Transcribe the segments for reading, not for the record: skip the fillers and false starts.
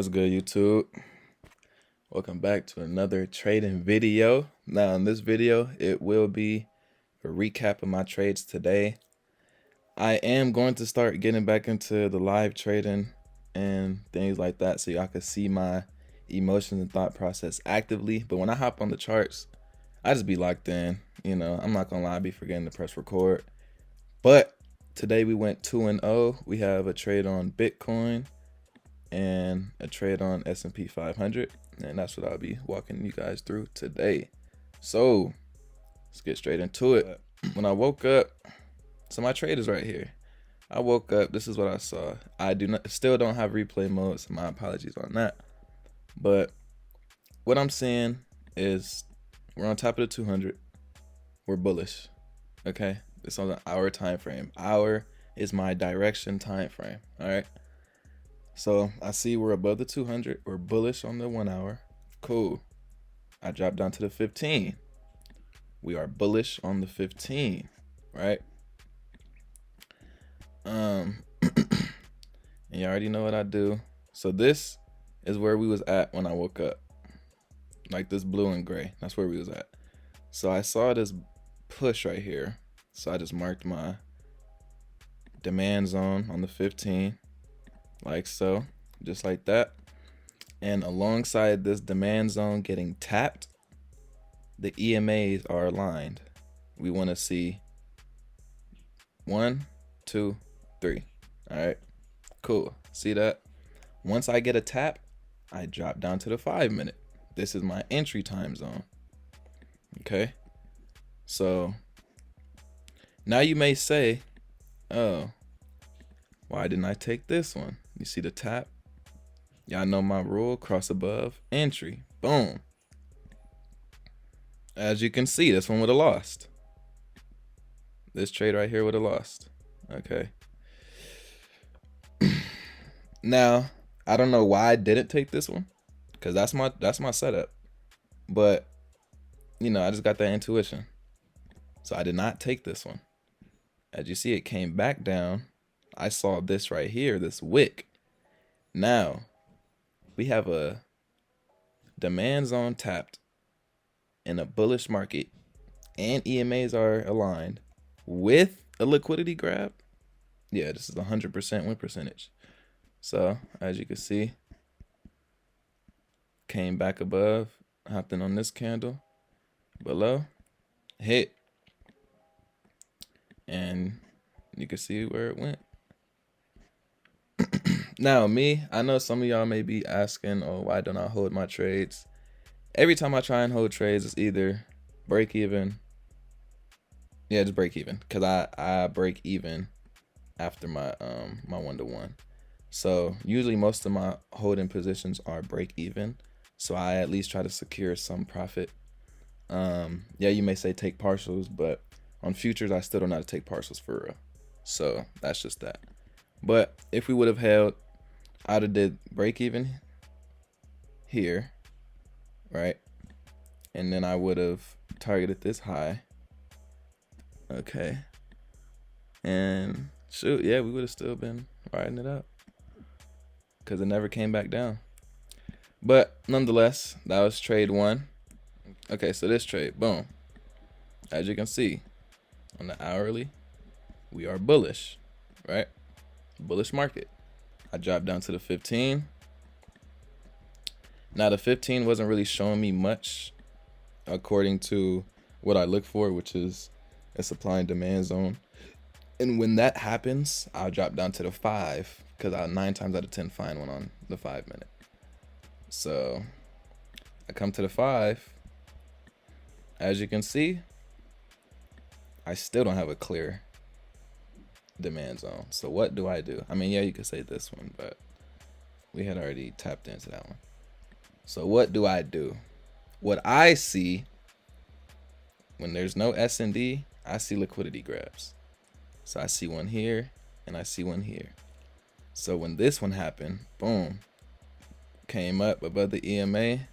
What's good, YouTube? Welcome back to another trading video. Now, in this video, it will be a recap of my trades today. I am going to start getting back into the live trading and things like that so y'all can see my emotions and thought process actively. But when I hop on the charts, I just be locked in. You know, I'm not gonna lie, I be forgetting to press record. But today we went 2-0. We have a trade on Bitcoin and a trade on S&P 500, and that's what I'll be walking you guys through today. So let's get straight into it. When I woke up, so my trade is right here. I woke up, this is what I saw. I still don't have replay mode, so my apologies on that. But what I'm seeing is we're on top of the 200. We're bullish. Okay, it's on the hour time frame. Hour is my direction time frame. All right. So I see we're above the 200. We're bullish on the 1 hour. Cool. I dropped down to the 15. We are bullish on the 15, right? And you already know what I do. So this is where we was at when I woke up. Like this blue and gray. That's where we was at. So I saw this push right here. So I just marked my demand zone on the 15. Like so, just like that. And alongside this demand zone getting tapped, the EMAs are aligned. We want to see 1, 2, 3. All right, cool. See that? Once I get a tap, I drop down to the 5-minute. This is my entry time zone. Okay, so now you may say, oh, why didn't I take this one? You see the tap? Y'all know my rule, cross above, entry, boom. As you can see, this one would have lost. This trade right here would have lost. Okay. Now, I don't know why I didn't take this one, because that's my setup. But, you know, I just got that intuition. So I did not take this one. As you see, it came back down. I saw this right here, this wick. Now, we have a demand zone tapped in a bullish market, and EMAs are aligned with a liquidity grab. Yeah, this is 100% win percentage. So as you can see, came back above, hopped in on this candle below, hit, and you can see where it went. Now me, I know some of y'all may be asking, oh, why don't I hold my trades? Every time I try and hold trades, it's either break even. Yeah, just break even, because I break even after my my 1-to-1. So usually most of my holding positions are break even. So I at least try to secure some profit. Yeah, you may say take partials, but on futures I still don't know how to take partials for real. So that's just that. But if we would have held, I'd have did break even here, right? And then I would have targeted this high. Okay. And shoot, yeah, we would have still been riding it up, because it never came back down. But nonetheless, that was trade 1. Okay, so this trade, boom. As you can see, on the hourly, we are bullish, right? Bullish market. I dropped down to the 15. Now the 15 wasn't really showing me much according to what I look for, which is a supply and demand zone. And when that happens, I'll drop down to the 5, because I'll 9 times out of 10 find one on the 5-minute. So I come to the 5. As you can see, I still don't have a clear demand zone. So what do I do? I mean, yeah, you could say this one, but we had already tapped into that one. So what do I do? What I see when there's no S&D, I see liquidity grabs. So I see one here and I see one here. So when this one happened, boom, came up above the EMA,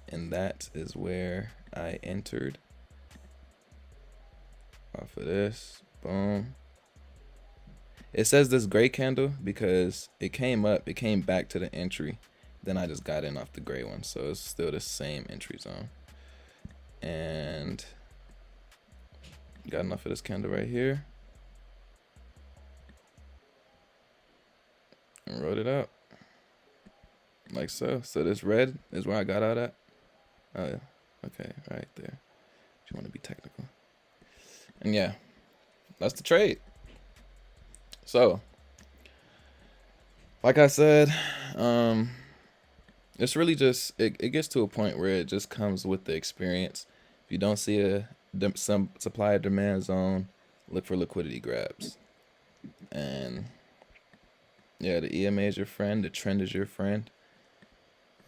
and that is where I entered off of this. Boom. It says this gray candle because it came back to the entry. Then I just got in off the gray one. So it's still the same entry zone. And got enough of this candle right here. And wrote it out. Like so. So this red is where I got out at. Oh yeah. Okay, right there. If you want to be technical. And yeah, that's the trade. So, like I said, it's really just it gets to a point where it just comes with the experience. If you don't see some supply demand zone, look for liquidity grabs. And yeah, the EMA is your friend, the trend is your friend.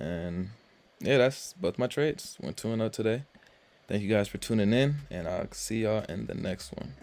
And yeah, that's both my trades. Went 2-0 today. Thank you guys for tuning in, and I'll see y'all in the next one.